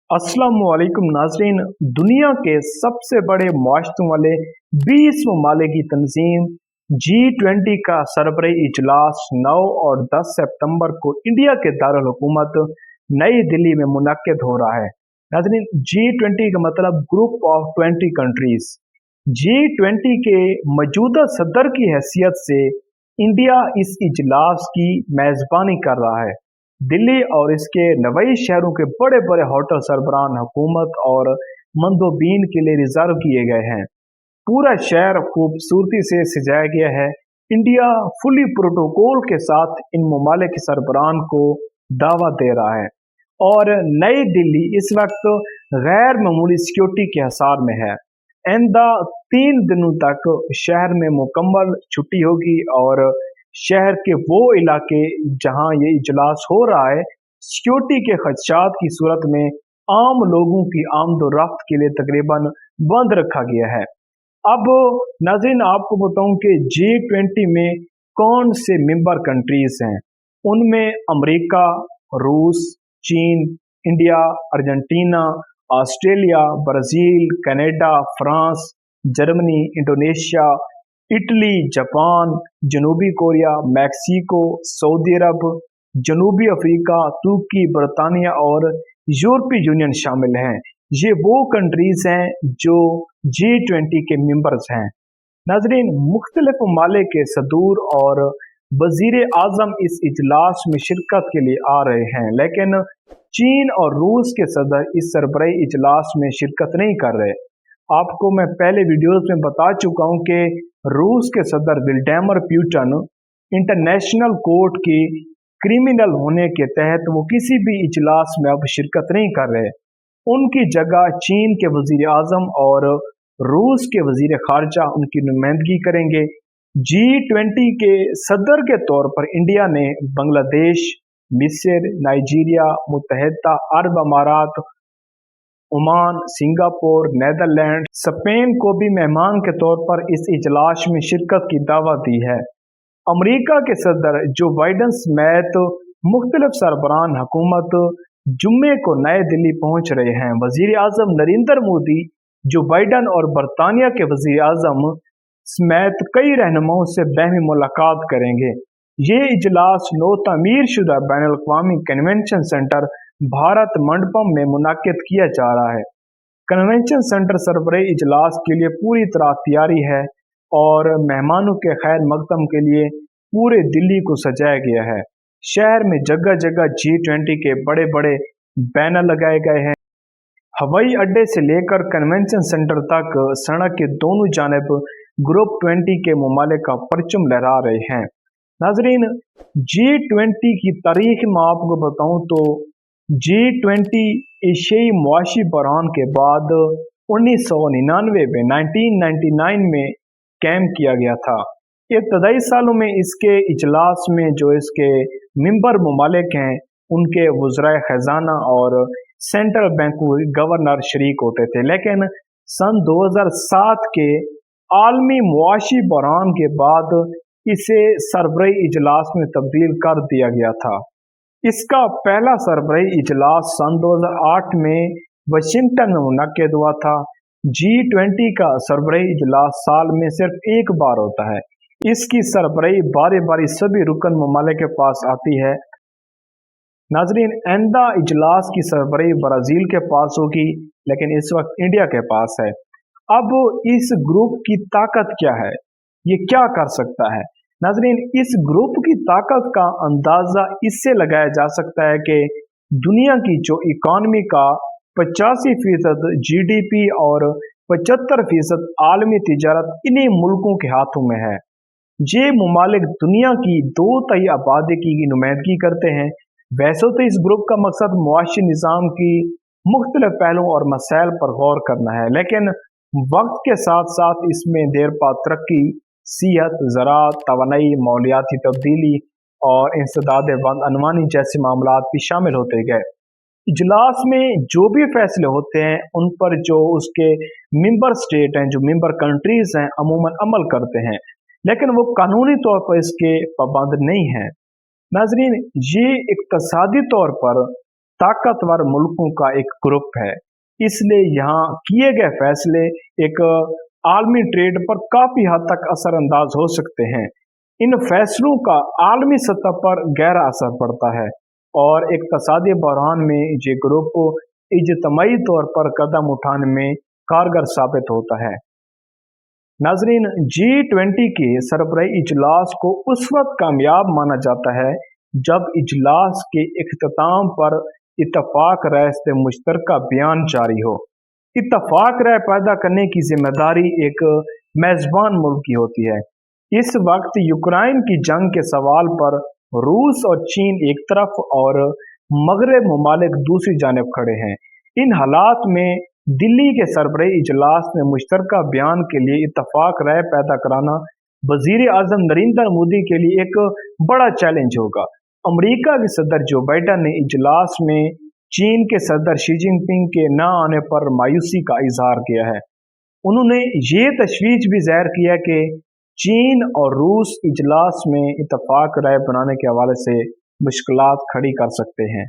अस्सलामुअलैकुम नाज़रीन। दुनिया के सबसे बड़े माशरों वाले 20 ममालिक की तंजीम G20 का सरबराही इजलास 9 और 10 सितंबर को इंडिया के दारुल हुकूमत नई दिल्ली में मुनक्किद हो रहा है। नाज़रीन, G20 का मतलब ग्रुप ऑफ 20 कंट्रीज। G20 के मौजूदा सदर की हैसियत से इंडिया इस इजलास की मेज़बानी कर रहा है। दिल्ली और इसके नवई शहरों के बड़े बड़े होटल सरबराह हुकूमत और मंदोबीन के लिए रिजर्व किए गए हैं। पूरा शहर खूबसूरती से सजाया गया है। इंडिया फुली प्रोटोकॉल के साथ इन ममालिक के सरबराह को दावत दे रहा है और नई दिल्ली इस वक्त गैर मामूली सिक्योरिटी के हिसार में है। आइंदा 3 दिनों तक शहर में मुकम्मल छुट्टी होगी और शहर के वो इलाके जहां ये इजलास हो रहा है सिक्योरिटी के खदशात की सूरत में आम लोगों की आमदोरफ्त के लिए तकरीबन बंद रखा गया है। अब नाज़रीन, आपको बताऊं कि G20 में कौन से मेंबर कंट्रीज हैं। उनमें अमेरिका, रूस, चीन, India, Argentina, Australia, Brazil, Canada, France, Germany, Indonesia, Italy, Japan, जनूबी कोरिया, मैक्सिको, सऊदी अरब, जनूबी अफ्रीका, तुर्की, बरतानिया और यूरोपीय यूनियन शामिल हैं। ये वो कंट्रीज हैं जो G20 के मेंबर्स हैं। नाजरीन, मुख्तलिफ ममालिक के सदूर और वजीर आजम इस इजलास में शिरकत के लिए आ रहे हैं, लेकिन चीन और रूस के सदर इस सरबराही इजलास में शिरकत नहीं कर रहे। आपको मैं पहले वीडियोस में बता चुका हूं कि रूस के सदर व्लादिमीर पुतिन इंटरनेशनल कोर्ट की क्रिमिनल होने के तहत वो किसी भी इजलास में अब शिरकत नहीं कर रहे। उनकी जगह चीन के वजीर आजम और रूस के वजीर खारजा उनकी नुमाइंदगी करेंगे। G20 के सदर के तौर पर इंडिया ने बांग्लादेश, मिस्र, नाइजीरिया, मुत्तहिदा अरब अमारात, ओमान, सिंगापुर, नेदरलैंड, स्पेन को भी मेहमान के तौर पर इस इजलास में शिरकत की दावत दी है। अमेरिका के सदर जो बाइडन समेत मुख्तलिफ सरबराह हुकूमत जुम्मे को नई दिल्ली पहुंच रहे हैं। वजीर आजम नरेंद्र मोदी जो बाइडन और बरतानिया के वजीर आजम समेत कई रहनुमाओं से बाहमी मुलाकात करेंगे। ये इजलास नौ तामीर शुदा बैनुल अक़वामी कन्वेंशन सेंटर भारत मंडपम में मुनाकिद किया जा रहा है। कन्वेंशन सेंटर सरबराही इजलास के लिए पूरी तरह तैयारी है और मेहमानों के खैर मकदम के लिए पूरे दिल्ली को सजाया गया है। शहर में जगह जगह G20 के बड़े बड़े बैनर लगाए गए हैं। हवाई अड्डे से लेकर कन्वेंशन सेंटर तक सड़क के दोनों जानब ग्रुप 20 के ममालिक का परचम लहरा रहे हैं। नाजरीन, G20 की तारीख में आपको बताऊं तो G20 एशियाई मुआशी बहरान के बाद 1999 में कैम किया गया था। इब्तदाई सालों में इसके इजलास में जो इसके मेंबर ममालिक हैं उनके वज़राए खजाना और सेंट्रल बैंक गवर्नर शरीक होते थे, लेकिन सन 2007 के आलमी मुआशी बहरान के बाद इसे सरबराही इजलास में तब्दील कर दिया गया था। इसका पहला सरबराही इजलास सन 2008 में वाशिंगटन में मुनक्किद हुआ था। G20 का सरबराही इजलास साल में सिर्फ एक बार होता है। इसकी सरबराही बारी बारी सभी रुकन ममालिक के पास आती है। नाजरीन, आइंदा इजलास की सरबराही ब्राज़ील के पास होगी, लेकिन इस वक्त इंडिया के पास है। अब इस ग्रुप की ताकत क्या है, ये क्या कर सकता है? नाजरीन, इस ग्रुप की ताकत का अंदाजा इससे लगाया जा सकता है कि दुनिया की जो इकॉनमी का 85% GDP और 75% आलमी तिजारत इन्हीं मुल्कों के हाथों में है। ये ममालिक दुनिया की 2/3 आबादी की नुमाइंदगी करते हैं। वैसे तो इस ग्रुप का मकसद मुआशी निज़ाम की मुख्तलिफ पहलुओं और मसाइल पर गौर करना है, लेकिन वक्त के साथ साथ इसमें देरपा तरक्की, सिहत, ज़राअत, तवानाई, मौलियाती तब्दीली और इंसदाद अनवानी जैसे मामलात भी शामिल होते गए। इजलास में जो भी फैसले होते हैं उन पर जो उसके मेंबर स्टेट हैं, जो मेंबर कंट्रीज हैं, अमूमन अमल करते हैं, लेकिन वो कानूनी तौर पर इसके पाबंद नहीं हैं। नाजरीन, ये इक्तसादी तौर पर ताकतवर मुल्कों का एक ग्रुप है, इसलिए यहाँ किए गए फैसले एक आलमी ट्रेड पर काफी हद तक असरअंदाज हो सकते हैं। इन फैसलों का आलमी सतह पर गहरा असर पड़ता है और इक्तसादी बहरान में ये ग्रुप इज्तिमाई तौर पर कदम उठाने में कारगर साबित होता है। नाजरीन, G20 के सरबराही इजलास को उस वक्त कामयाब माना जाता है जब इजलास के इख्तिताम पर इत्तफाक राय से मुश्तरका बयान जारी हो। इत्तफाक राय पैदा करने की जिम्मेदारी एक मेजबान मुल्क की होती है। इस वक्त यूक्रेन की जंग के सवाल पर रूस और चीन एक तरफ और मगरब ममालिक दूसरी जानब खड़े हैं। इन हालात में दिल्ली के सरबराही इजलास में मुश्तरका बयान के लिए इत्तफाक राय पैदा कराना वजीर आजम नरेंद्र मोदी के लिए एक बड़ा चैलेंज होगा। अमेरिका के सदर जो बाइडन ने इजलास में चीन के सदर शी जिनपिंग के न आने पर मायूसी का इजहार किया है। उन्होंने ये तशवीश भी जाहिर किया कि चीन और रूस इजलास में इत्तफाक राय बनाने के हवाले से मुश्किलात खड़ी कर सकते हैं।